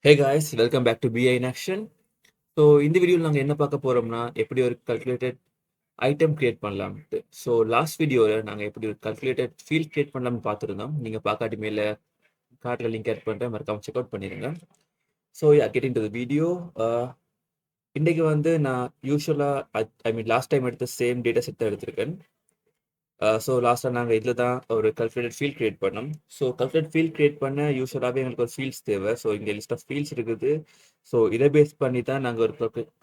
Hey guys, welcome back to BI in Action. So இந்த வீடியோவில் நாங்கள் என்ன பார்க்க போகிறோம்னா எப்படி ஒரு கல்குலேட்டட் ஐட்டம் கிரியேட் பண்ணலாம்ட்டு. ஸோ லாஸ்ட் வீடியோவில் நாங்கள் எப்படி ஒரு கல்குலேட்டட் ஃபீல்ட் கிரியேட் பண்ணலாம்னு பார்த்துருந்தோம். நீங்கள் பார்க்காட்டி மேலே கார்டில் லிங்க் ஆட் பண்ணுறேன், மறக்காம செக் அவுட் பண்ணிடுங்க. So get in to the video. இன்றைக்கு வந்து நான் யூஸ்வலாக லாஸ்ட் டைம் எடுத்த சேம் டேட்டா செட் தான் எடுத்திருக்கேன். ஸோ லாஸ்ட்டாக நாங்கள் இதில் தான் ஒரு கல்குலேட்டட் ஃபீல்ட் கிரியேட் பண்ணோம். ஸோ கல்குலேட் ஃபீல்ட் கிரியேட் பண்ண யூஸ்வலாகவே எங்களுக்கு ஒரு ஃபீல்ட்ஸ் தேவை. ஸோ இங்கே லிஸ்ட் ஆஃப் ஃபீல்ட்ஸ் இருக்குது. ஸோ இதை பேஸ் பண்ணி தான் நாங்கள் ஒரு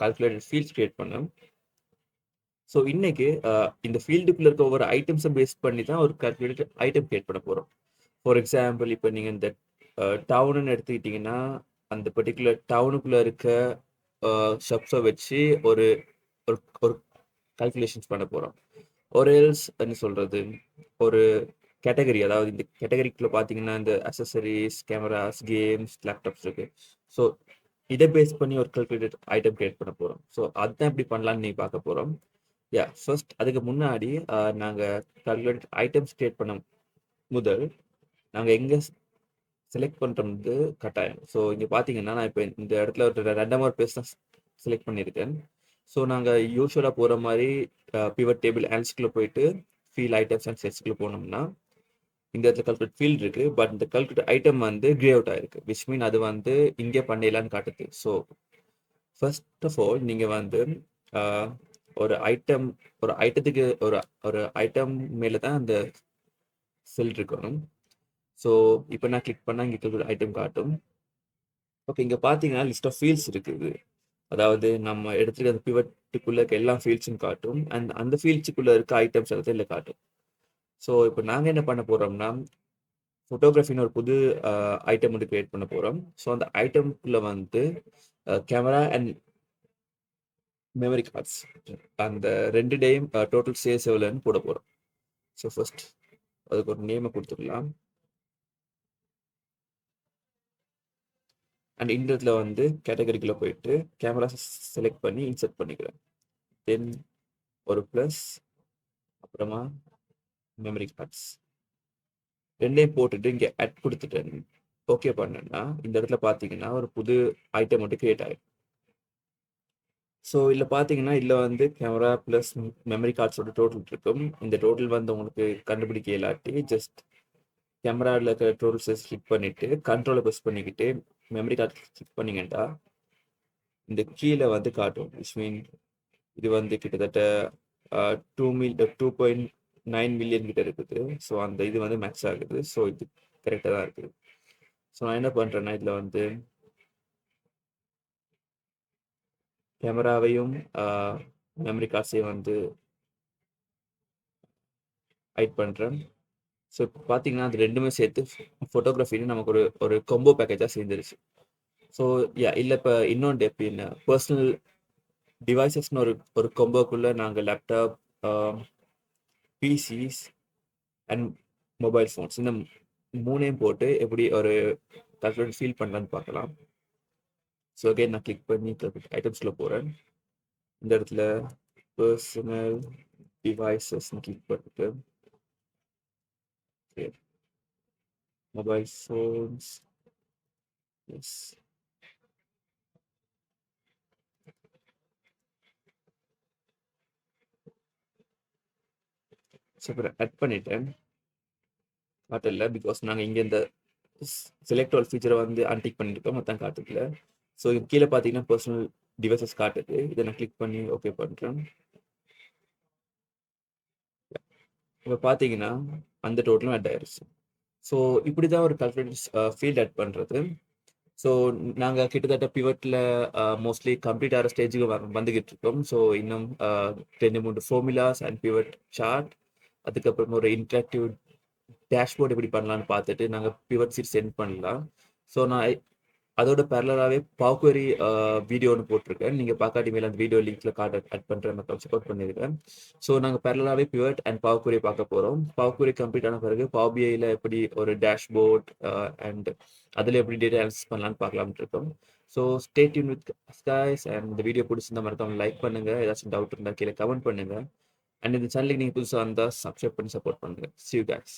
கல்குலேட்டட் ஃபீல்ட்ஸ் கிரியேட் பண்ணோம். ஸோ இன்னைக்கு இந்த ஃபீல்டுக்குள்ள இருக்க ஒவ்வொரு ஐட்டம்ஸை பேஸ் பண்ணி தான் ஒரு கல்குலேட்டட் ஐட்டம் கிரியேட் பண்ண போகிறோம். ஃபார் எக்ஸாம்பிள், இப்போ நீங்கள் இந்த டவுனுன்னு எடுத்துக்கிட்டிங்கன்னா அந்த பர்டிகுலர் டவுனுக்குள்ளே இருக்க ஷப்ஸை வச்சு ஒரு ஒரு ஒரு கால்குலேஷன்ஸ் பண்ண போகிறோம். ஒரு எல்ஸ் என்ன சொல்கிறது, ஒரு கேட்டகரி, அதாவது இந்த கேட்டகரிக்குள்ளே பார்த்தீங்கன்னா இந்த அசசரிஸ், கேமராஸ், கேம்ஸ், லேப்டாப்ஸ் இருக்குது. ஸோ இதை பேஸ் பண்ணி ஒரு கல்குலேட்டட் ஐட்டம் கிரியேட் பண்ண போகிறோம். ஸோ அதுதான் எப்படி பண்ணலான்னு நீங்கள் பார்க்க போகிறோம். ஃபர்ஸ்ட் அதுக்கு முன்னாடி நாங்கள் கல்குலேட்டட் ஐட்டம்ஸ் கிரியேட் பண்ண முதல் நாங்கள் எங்கே செலக்ட் பண்ணுறது கட்டாயம். ஸோ இங்கே பார்த்தீங்கன்னா நான் இப்போ இந்த இடத்துல ஒரு ரெண்டாம் ஒரு பேஸ் தான் செலக்ட் பண்ணியிருக்கேன். ஸோ நாங்கள் யூஸ்வலாக போகிற மாதிரி பிவட் டேபிள் ஆன்ஸ்குள்ளே போயிட்டு ஃபீல் ஐட்டம்ஸ் அண்ட் செட்ஸ்குள்ளே போனோம்னா இந்த இடத்துல கல்குலேட் ஃபீல்ட் இருக்குது. பட் இந்த கல்குலேட் ஐட்டம் வந்து கிரே அவுட் ஆயிருக்கு, விச் மீன் அது வந்து இங்கே பண்ணிடலான்னு காட்டுது. ஸோ ஃபர்ஸ்ட் ஆஃப் ஆல் நீங்கள் வந்து ஒரு ஐட்டத்துக்கு ஒரு ஐட்டம் மேலே தான் அந்த செல் இருக்கணும். ஸோ இப்போ நான் கிளிக் பண்ணால் இங்கே கல்குலேட் ஐட்டம் காட்டும். ஓகே, இங்கே பார்த்தீங்கன்னா லிஸ்ட் ஆஃப் ஃபீல்ட்ஸ் இருக்குது. அதாவது நம்ம எடுத்துகிட்டு அந்த பிவட்டுக்குள்ளே இருக்க எல்லா ஃபீல்ட்ஸும் காட்டும். அண்ட் அந்த ஃபீல்ட்ஸுக்குள்ளே இருக்க ஐட்டம்ஸ் எல்லாத்தையும் இல்லை காட்டும். ஸோ இப்போ நாங்கள் என்ன பண்ண போகிறோம்னா ஃபோட்டோகிராஃபின்னு ஒரு புது ஐட்டம் வந்து கிரியேட் பண்ண போகிறோம். ஸோ அந்த ஐட்டம்குள்ளே வந்து கேமரா அண்ட் மெமரி கார்ட்ஸ் அந்த ரெண்டு டேயும் டோட்டல் சேல்ஸ் எவ்வளோன்னு போட போகிறோம். ஸோ ஃபர்ஸ்ட் அதுக்கு ஒரு நேமை கொடுத்துடலாம். அண்ட் இந்த இடத்துல வந்து கேட்டகரிக்குள்ளே போயிட்டு கேமராஸ் செலக்ட் பண்ணி இன்சர்ட் பண்ணிக்கிறேன். தென் ஒரு ப்ளஸ், அப்புறமா மெமரி கார்ட்ஸ் ரெண்டையும் போட்டுட்டு இங்கே ஆட் கொடுத்துட்டேன். ஓகே பண்ணேன்னா இந்த இடத்துல பார்த்தீங்கன்னா ஒரு புது ஐட்டம் மட்டும் கிரியேட் ஆகிடும். ஸோ இதில் பார்த்தீங்கன்னா இதில் வந்து கேமரா ப்ளஸ் மெமரி கார்ட்ஸோட டோட்டல் இருக்கும். இந்த டோட்டல் வந்து உங்களுக்கு கண்டுபிடிக்க இல்லாட்டி ஜஸ்ட் கேமராவில் இருக்கிற டோட்டல் சைஸ் கிளிக் பண்ணிவிட்டு கண்ட்ரோலை ப்ரெஸ் பண்ணிக்கிட்டு மெமரி கார்டு கிளிக் பண்ணிங்கன்னா இந்த கீழே வந்து காட்டும். விச் மீன் இது வந்து கிட்டத்தட்ட 2.9 மில்லியன் கிட்ட இருக்குது. ஸோ அந்த இது வந்து மேக்ஸ் ஆகுது. ஸோ இது கரெக்டாக தான் இருக்குது. ஸோ நான் என்ன பண்ணுறேன்னா இதில் வந்து கேமராவையும் மெமரி கார்ட்ஸையும் வந்து ஹைட் பண்ணுறேன். ஸோ இப்போ பார்த்தீங்கன்னா அது ரெண்டுமே சேர்த்து ஃபோட்டோகிராஃபின்னு நமக்கு ஒரு கொம்போ பேக்கேஜாக சேர்ந்துருச்சு. ஸோ இல்லை இப்போ இன்னொன்று எப்படின்னா பர்சனல் டிவைசஸ்னு ஒரு கொம்போக்குள்ளே நாங்கள் laptop, PCs and mobile phones இந்த மூணையும் போட்டு எப்படி ஒரு கால்குலேட் ஃபீல் பண்ணலான்னு பார்க்கலாம். ஸோ அகைன் நான் கிளிக் பண்ணி ஐட்டம்ஸில் போகிறேன். இந்த இடத்துல பர்சனல் டிவைசஸ்ன்னு கிளிக் பண்ணிட்டு மொபைல் ஃபோன்ஸ், எஸ், ஸோ அப்புறம் ஆட் பண்ணிட்டேன். காட்டல பிகாஸ் நாங்கள் இங்கே இந்த செலக்ட் ஆல் ஃபீச்சரை வந்து அன்டிக் பண்ணியிருக்கோம், மொத்தம் காட்டுல. ஸோ கீழே பார்த்தீங்கன்னா பர்சனல் டிவைசஸ் காட்டுது. இதை நான் கிளிக் பண்ணி ஓகே பண்ணுறேன். இப்போ பார்த்தீங்கன்னா அந்த டோட்டலும் ஆட் ஆயிடுச்சு. ஸோ இப்படி தான் ஒரு கால்குலேட்டர் ஃபீல்ட் ஆட் பண்ணுறது. ஸோ நாங்கள் கிட்டத்தட்ட பிவட்டில் மோஸ்ட்லி கம்ப்ளீட் ஆகிற ஸ்டேஜுக்கு வந்துக்கிட்டு இருக்கோம். ஸோ இன்னும் 2-3 ஃபார்முலாஸ் அண்ட் பிவட் சார்ட், அதுக்கப்புறம் ஒரு இன்ட்ராக்டிவ் டேஷ்போர்ட் எப்படி பண்ணலான்னு பார்த்துட்டு நாங்கள் பிவட் சீட் சென்ட் பண்ணலாம். ஸோ நான் அதோட பேரலாகவே பாக்குவரி வீடியோ ஒன்று போட்டிருக்கேன். நீங்கள் பார்க்காட்டி மேலே அந்த வீடியோ லிங்க்கில் கார்டு ஆட் பண்ணுறேன், மற்ற சப்போர்ட் பண்ணியிருக்கேன். ஸோ நாங்கள் பேரலாகவே பிவட் அண்ட் பாக்குவரி பார்க்க போகிறோம். பாக்குவரி கம்ப்ளீட் ஆன பிறகு பாபிஐயில் எப்படி ஒரு டேஷ்போர்ட் அண்ட் அதில் எப்படி டேட்டா அனாலிசிஸ் பண்ணலான்னு பார்க்கலாம்னு இருக்கோம். So stay tune with guys. And இந்த வீடியோ பிடிச்சிருந்தா மறக்காம லைக் பண்ணுங்கள். ஏதாச்சும் டவுட் இருந்தால் கீழே கமெண்ட் பண்ணுங்கள். அண்ட் இந்த சேனலுக்கு நீங்கள் புதுசாக இருந்தால் சப்ஸ்கிரைப் பண்ணி சப்போர்ட் பண்ணுங்கள். See you guys.